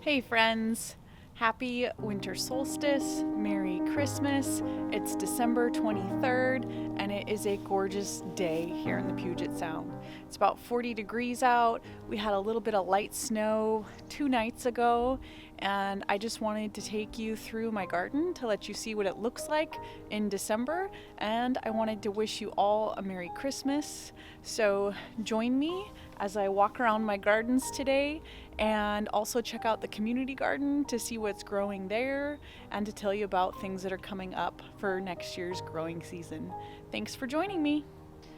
Hey friends, happy winter solstice, Merry Christmas. It's December 23rd and it is a gorgeous day here in the Puget Sound. It's about 40 degrees out. We had a little bit of light snow 2 nights ago, and I just wanted to take you through my garden to let you see what it looks like in December, and I wanted to wish you all a Merry Christmas. So join me as I walk around my gardens today, and also check out the community garden to see what's growing there and to tell you about things that are coming up for next year's growing season. Thanks for joining me.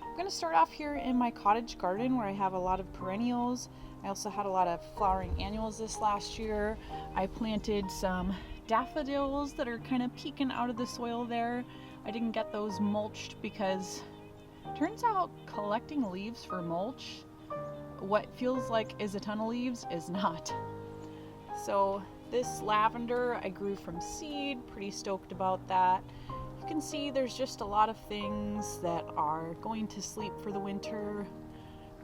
I'm going to start off here in my cottage garden where I have a lot of perennials. I also had a lot of flowering annuals this last year. I planted some daffodils that are kind of peeking out of the soil there. I didn't get those mulched because it turns out collecting leaves for mulch, what feels like is a ton of leaves is not. So this lavender I grew from seed, pretty stoked about that. You can see there's just a lot of things that are going to sleep for the winter.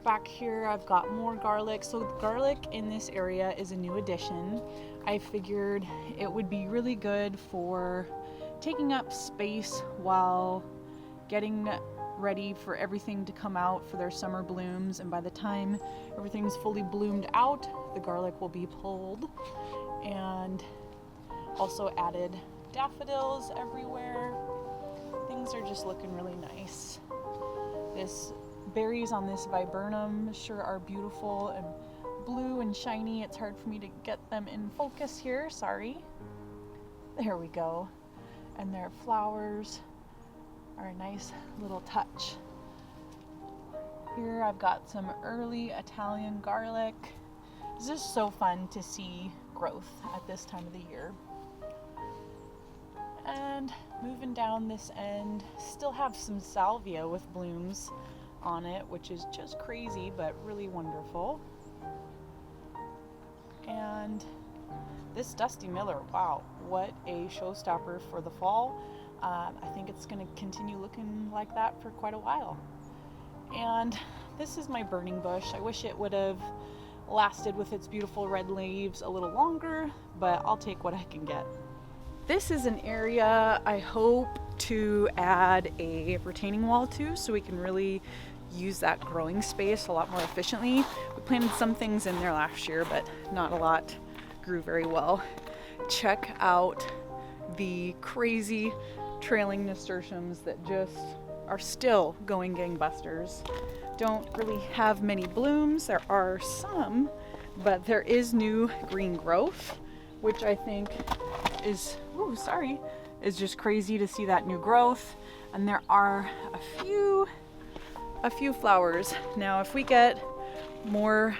Back here I've got more garlic. So garlic in this area is a new addition. I figured it would be really good for taking up space while getting ready for everything to come out for their summer blooms, and by the time everything's fully bloomed out, the garlic will be pulled. And also added daffodils everywhere. Things are just looking really nice. This berries on this viburnum sure are beautiful and blue and shiny. It's hard for me to get them in focus here, sorry. There we go. And their flowers are a nice little touch. Here I've got some early Italian garlic. It's just so fun to see growth at this time of the year. And moving down this end, still have some salvia with blooms on it, which is just crazy but really wonderful. And this Dusty Miller, wow, what a showstopper for the fall. I think it's going to continue looking like that for quite a while. And this is my burning bush. I wish it would have lasted with its beautiful red leaves a little longer, but I'll take what I can get. This is an area I hope to add a retaining wall to, so we can really use that growing space a lot more efficiently. We planted some things in there last year, but not a lot grew very well. Check out the crazy trailing nasturtiums that just are still going gangbusters. Don't really have many blooms. There are some, but there is new green growth, which I think is just crazy to see that new growth. And there are a few flowers. Now if we get more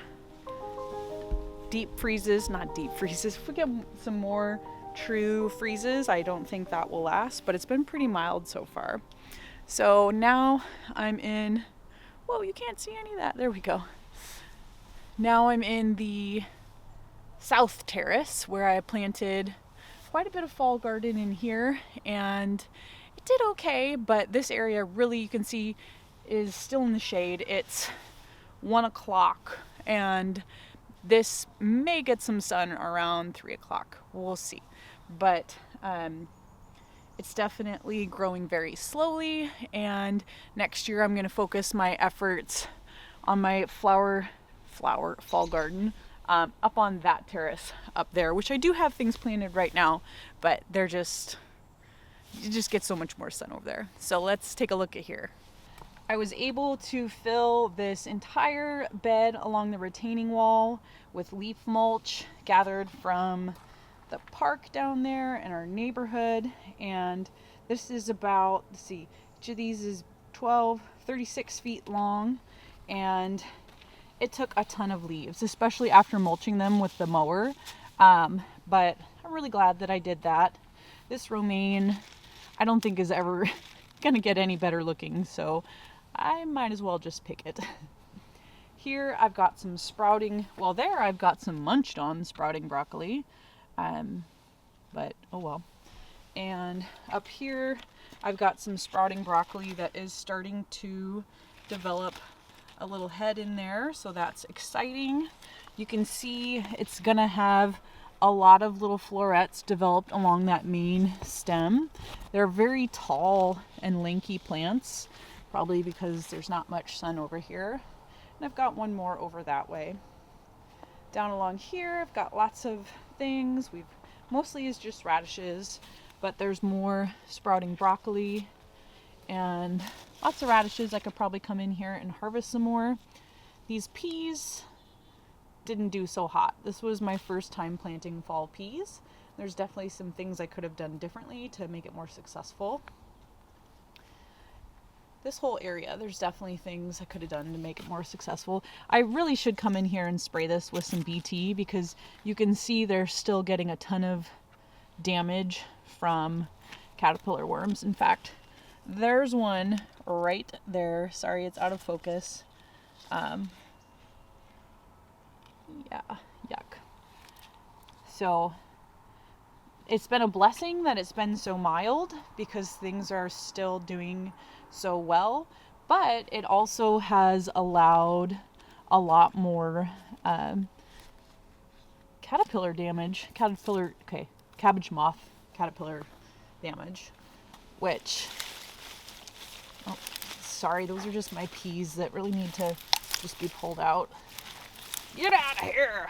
if we get some more true freezes, I don't think that will last, but it's been pretty mild so far. So now I'm in, whoa, you can't see any of that. There we go. Now I'm in the south terrace where I planted quite a bit of fall garden in here, and it did okay, but this area really, you can see, is still in the shade. It's 1 o'clock and this may get some sun around 3 o'clock. We'll see. But it's definitely growing very slowly, and next year I'm going to focus my efforts on my fall garden up on that terrace up there, which I do have things planted right now, but you just get so much more sun over there. So let's take a look at here. I was able to fill this entire bed along the retaining wall with leaf mulch gathered from the park down there in our neighborhood. And this is about, each of these is 36 feet long, and it took a ton of leaves, especially after mulching them with the mower. But I'm really glad that I did that. This romaine, I don't think is ever gonna get any better looking, so I might as well just pick it. Here I've got some I've got some munched on sprouting broccoli, but oh well. And up here I've got some sprouting broccoli that is starting to develop a little head in there, so that's exciting. You can see it's gonna have a lot of little florets developed along that main stem. They're very tall and lanky plants, probably because there's not much sun over here. And I've got one more over that way. Down along here, I've got lots of things. Mostly is just radishes, but there's more sprouting broccoli and lots of radishes. I could probably come in here and harvest some more. These peas didn't do so hot. This was my first time planting fall peas. There's definitely some things I could have done differently to make it more successful. This whole area, there's definitely things I could have done to make it more successful. I really should come in here and spray this with some BT, because you can see they're still getting a ton of damage from caterpillar worms. In fact, there's one right there. Sorry, it's out of focus. Yeah, yuck. So it's been a blessing that it's been so mild, because things are still doing so well, but it also has allowed a lot more cabbage moth caterpillar damage, which, oh, sorry, those are just my peas that really need to just be pulled out. Get out of here!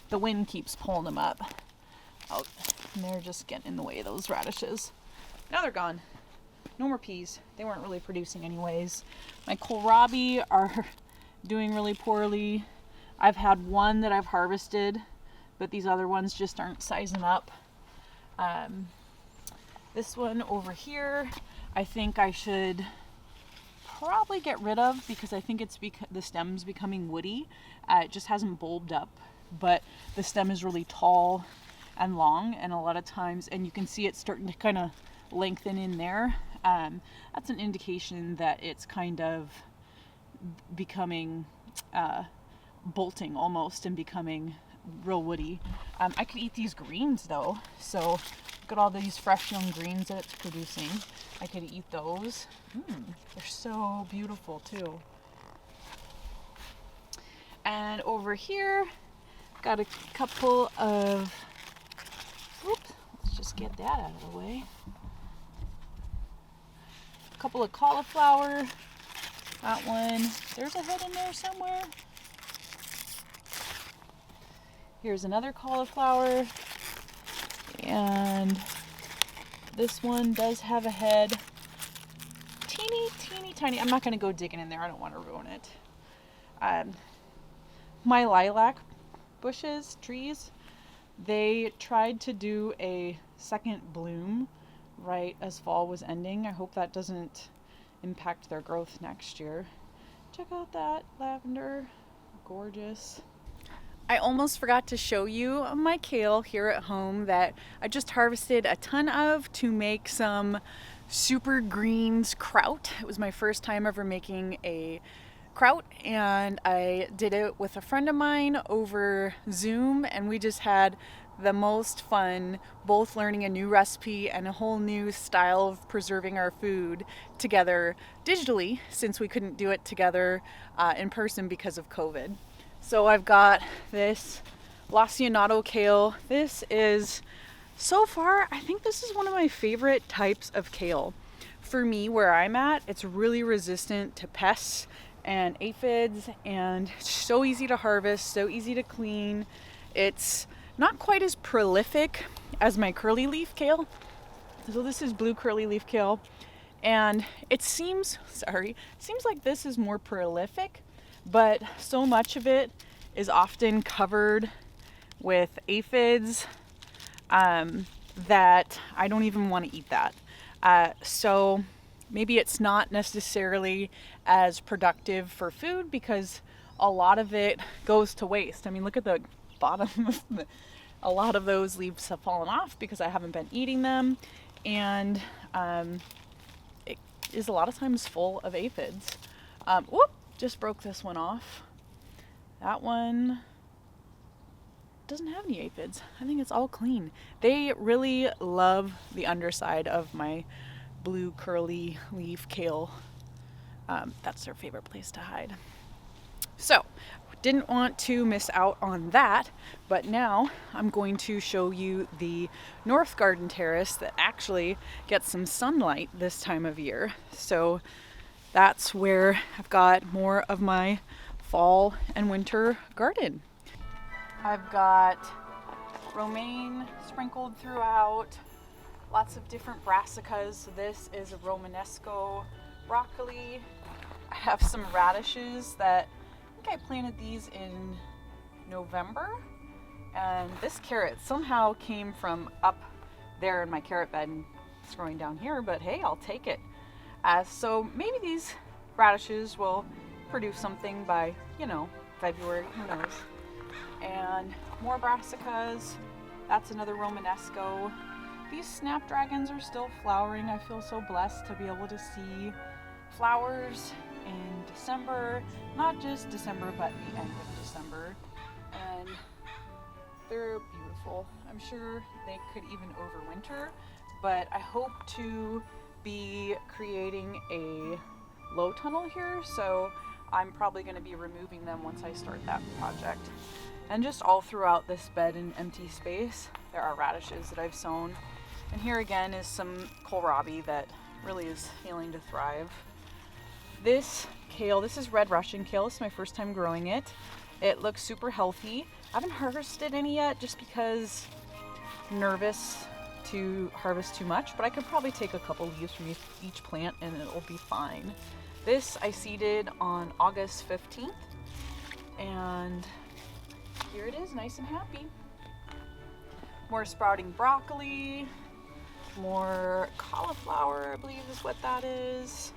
The wind keeps pulling them up. Oh, and they're just getting in the way of those radishes. Now they're gone. No more peas. They weren't really producing anyways. My kohlrabi are doing really poorly. I've had one that I've harvested, but these other ones just aren't sizing up. This one over here, I think I should probably get rid of, because I think it's the stem's becoming woody. It just hasn't bulbed up, but the stem is really tall and long, and a lot of times, and you can see it starting to kind of lengthen in there. That's an indication that it's kind of becoming bolting almost and becoming real woody. I could eat these greens though, so look at all these fresh young greens that it's producing. I could eat those. They're so beautiful too. And over here, got a couple of, oops, let's just get that out of the way. A couple of cauliflower. That one, there's a head in there somewhere. Here's another cauliflower. And this one does have a head. Teeny, teeny, tiny. I'm not going to go digging in there. I don't want to ruin it. My lilac bushes, trees, they tried to do a second bloom right as fall was ending. I hope that doesn't impact their growth next year. Check out that lavender. Gorgeous. I almost forgot to show you my kale here at home that I just harvested a ton of to make some super greens kraut. It was my first time ever making a kraut, and I did it with a friend of mine over Zoom, and we just had the most fun, both learning a new recipe and a whole new style of preserving our food together digitally, since we couldn't do it together in person because of COVID. So I've got this Lacinato kale. This is, so far, I think this is one of my favorite types of kale. For me, where I'm at, it's really resistant to pests and aphids, and so easy to harvest, so easy to clean. It's not quite as prolific as my curly leaf kale. So this is blue curly leaf kale, and it seems like this is more prolific, but so much of it is often covered with aphids that I don't even want to eat that. So maybe it's not necessarily as productive for food, because a lot of it goes to waste. I mean, look at the bottom of a lot of those leaves have fallen off because I haven't been eating them, and it is a lot of times full of aphids. Whoop, just broke this one off. That one doesn't have any aphids. I think it's all clean. They really love the underside of my blue curly leaf kale. That's their favorite place to hide. So, didn't want to miss out on that, but now I'm going to show you the north garden terrace that actually gets some sunlight this time of year. So that's where I've got more of my fall and winter garden. I've got romaine sprinkled throughout, lots of different brassicas. So this is a Romanesco broccoli. I have some radishes that I think I planted these in November, and this carrot somehow came from up there in my carrot bed and it's growing down here, but hey, I'll take it. So maybe these radishes will produce something by, February, who knows. And more brassicas. That's another Romanesco. These snapdragons are still flowering. I feel so blessed to be able to see flowers in December, not just December, but the end of December. And they're beautiful. I'm sure they could even overwinter, but I hope to be creating a low tunnel here, so I'm probably going to be removing them once I start that project. And just all throughout this bed and empty space, there are radishes that I've sown. And here again is some kohlrabi that really is failing to thrive. This kale, this is red Russian kale. This is my first time growing it. It looks super healthy. I haven't harvested any yet just because I'm nervous to harvest too much, but I could probably take a couple leaves from each plant and it'll be fine. This I seeded on August 15th, and here it is, nice and happy. More sprouting broccoli, more cauliflower, I believe is what that is.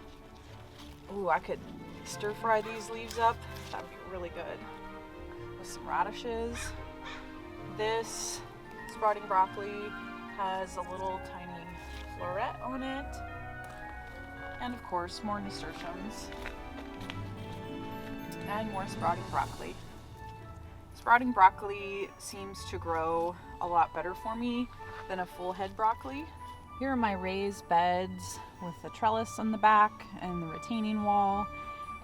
Ooh, I could stir fry these leaves up. That'd be really good. With some radishes. This sprouting broccoli has a little tiny floret on it. And of course, more nasturtiums. And more sprouting broccoli. Sprouting broccoli seems to grow a lot better for me than a full head broccoli. Here are my raised beds with the trellis on the back and the retaining wall.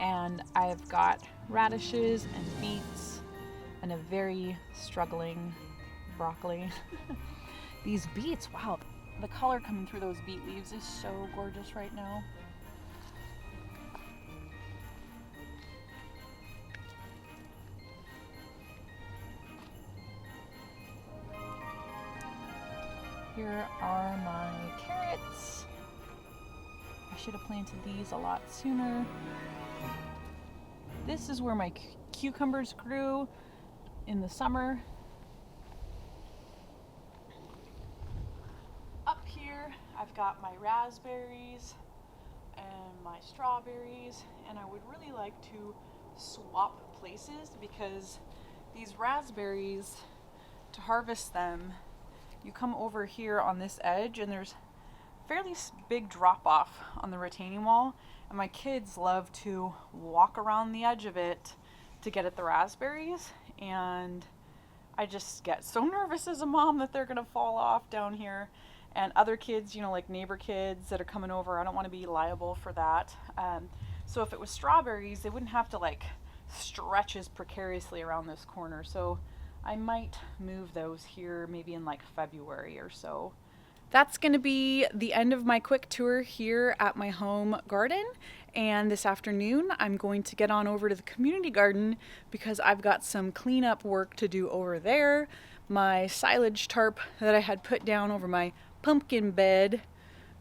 And I've got radishes and beets and a very struggling broccoli. These beets, wow, the color coming through those beet leaves is so gorgeous right now. Here are my carrots. I should have planted these a lot sooner. This is where my cucumbers grew in the summer. Up here, I've got my raspberries and my strawberries, and I would really like to swap places because these raspberries, to harvest them, you come over here on this edge and there's fairly big drop off on the retaining wall, and my kids love to walk around the edge of it to get at the raspberries, and I just get so nervous as a mom that they're gonna fall off down here. And other kids, like neighbor kids that are coming over, I don't want to be liable for that. So if it was strawberries, they wouldn't have to stretch as precariously around this corner. So I might move those here maybe in February or so. That's going to be the end of my quick tour here at my home garden. And this afternoon, I'm going to get on over to the community garden because I've got some cleanup work to do over there. My silage tarp that I had put down over my pumpkin bed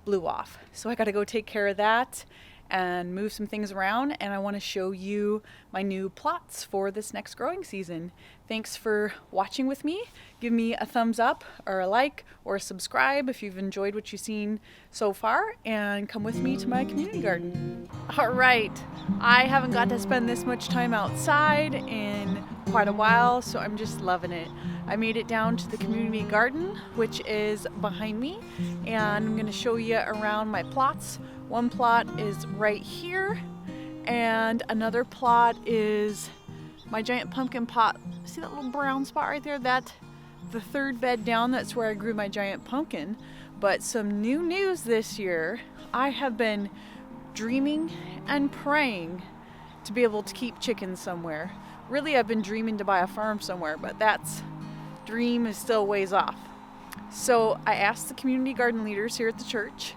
blew off. So I got to go take care of that and move some things around, and I want to show you my new plots for this next growing season. Thanks for watching with me. Give me a thumbs up or a like or a subscribe if you've enjoyed what you've seen so far, and come with me to my community garden. All right, I haven't got to spend this much time outside in quite a while, so I'm just loving it. I made it down to the community garden, which is behind me, and I'm going to show you around my plots. One plot is right here, and another plot is my giant pumpkin pot. See that little brown spot right there? That's the third bed down. That's where I grew my giant pumpkin. But some new news this year. I have been dreaming and praying to be able to keep chickens somewhere. Really, I've been dreaming to buy a farm somewhere, but that's dream is still ways off. So I asked the community garden leaders here at the church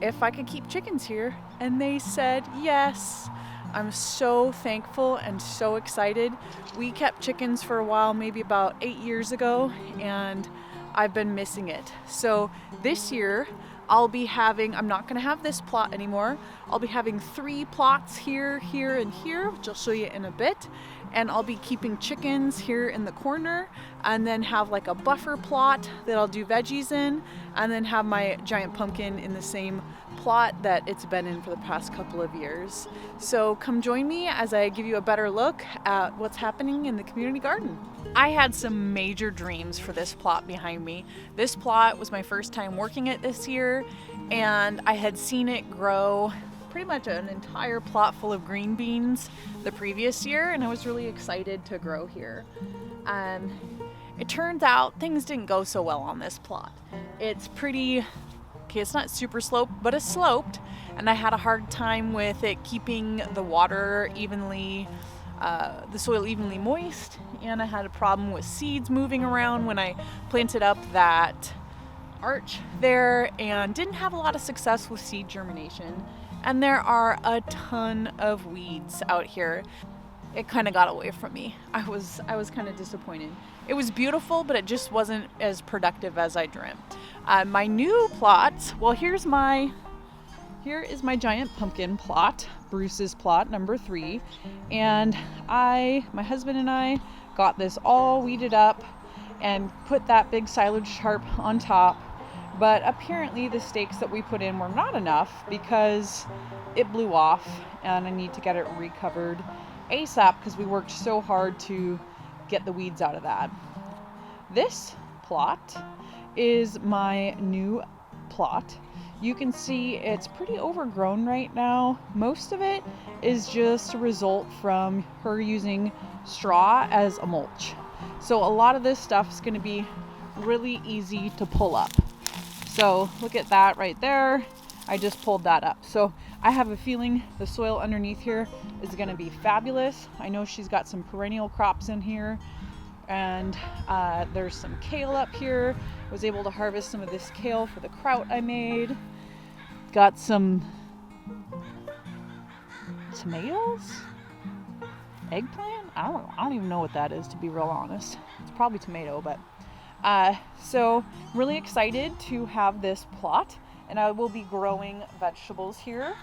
if I could keep chickens here, and they said yes. I'm so thankful and so excited. We kept chickens for a while, maybe about 8 years ago, and I've been missing it. So this year I'm not going to have this plot anymore. I'll be having 3 plots here, here, and here, which I'll show you in a bit. And I'll be keeping chickens here in the corner, and then have like a buffer plot that I'll do veggies in, and then have my giant pumpkin in the same plot that it's been in for the past couple of years. So come join me as I give you a better look at what's happening in the community garden. I had some major dreams for this plot behind me. This plot was my first time working it this year, and I had seen it grow pretty much an entire plot full of green beans the previous year, and I was really excited to grow here. It turns out things didn't go so well on this plot. It's not super sloped, but it's sloped, and I had a hard time with it keeping the water the soil evenly moist, and I had a problem with seeds moving around when I planted up that arch there, and didn't have a lot of success with seed germination. And there are a ton of weeds out here. It kind of got away from me. I was kind of disappointed. It was beautiful, but it just wasn't as productive as I dreamt. My new plots, well, here is my giant pumpkin plot, Bruce's plot number 3. And my husband and I got this all weeded up and put that big silage tarp on top. But apparently the stakes that we put in were not enough because it blew off, and I need to get it recovered ASAP because we worked so hard to get the weeds out of that. This plot is my new plot. You can see it's pretty overgrown right now. Most of it is just a result from her using straw as a mulch. So a lot of this stuff is going to be really easy to pull up. So look at that right there. I just pulled that up. So I have a feeling the soil underneath here is going to be fabulous. I know she's got some perennial crops in here, and there's some kale up here. I was able to harvest some of this kale for the kraut I made. Got some tomatoes, eggplant. I don't even know what that is, to be real honest. It's probably tomato, but so really excited to have this plot, and I will be growing vegetables here.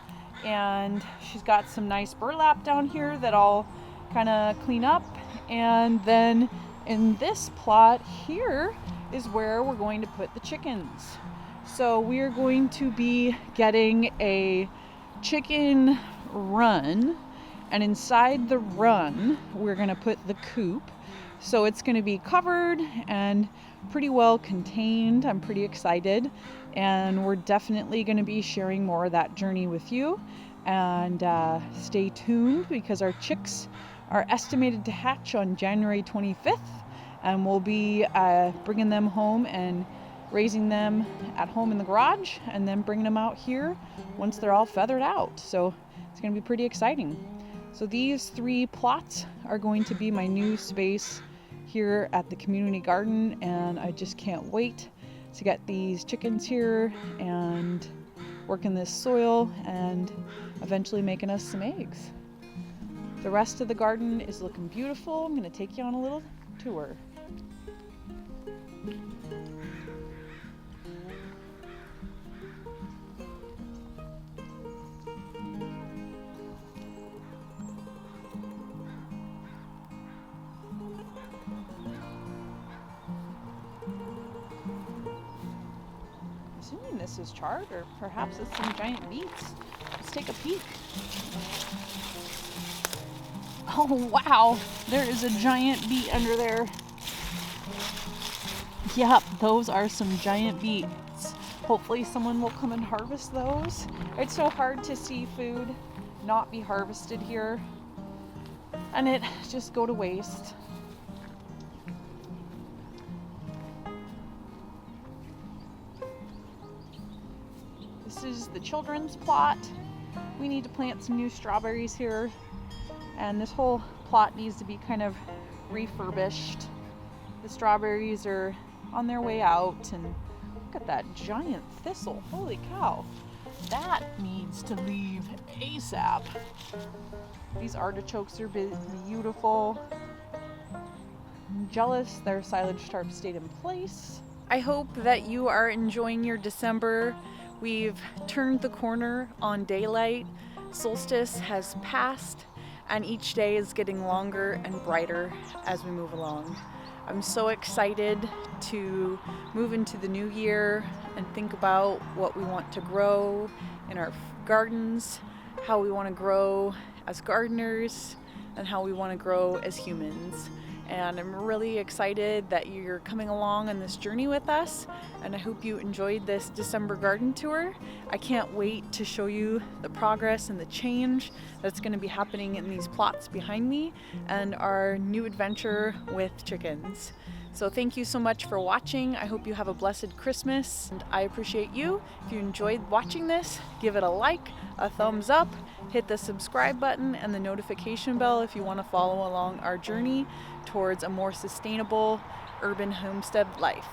And she's got some nice burlap down here that I'll kind of clean up, and then in this plot here is where we're going to put the chickens. So we're going to be getting a chicken run, and inside the run we're going to put the coop. So it's going to be covered and pretty well contained. I'm pretty excited, and we're definitely going to be sharing more of that journey with you. And stay tuned, because our chicks are estimated to hatch on January 25th, and we'll be bringing them home and raising them at home in the garage, and then bringing them out here once they're all feathered out. So it's going to be pretty exciting. So these 3 plots are going to be my new space here at the community garden, and I just can't wait to get these chickens here and work in this soil and eventually making us some eggs. The rest of the garden is looking beautiful. I'm going to take you on a little tour. Assuming this is chard, or perhaps it's some giant beets. Let's take a peek. Oh wow, there is a giant beet under there. Yep, those are some giant beets. Hopefully someone will come and harvest those. It's so hard to see food not be harvested here, and it just go to waste. This is the children's plot. We need to plant some new strawberries here, and this whole plot needs to be kind of refurbished. The strawberries are on their way out, and look at that giant thistle. Holy cow. That needs to leave ASAP. These artichokes are beautiful. I'm jealous their silage tarp stayed in place. I hope that you are enjoying your December. We've turned the corner on daylight. Solstice has passed, and each day is getting longer and brighter as we move along. I'm so excited to move into the new year and think about what we want to grow in our gardens, how we want to grow as gardeners, and how we want to grow as humans. And I'm really excited that you're coming along on this journey with us, and I hope you enjoyed this December garden tour. I can't wait to show you the progress and the change that's going to be happening in these plots behind me and our new adventure with chickens. So thank you so much for watching. I hope you have a blessed Christmas, and I appreciate you. If you enjoyed watching this, give it a like, a thumbs up, hit the subscribe button and the notification bell if you want to follow along our journey towards a more sustainable urban homestead life.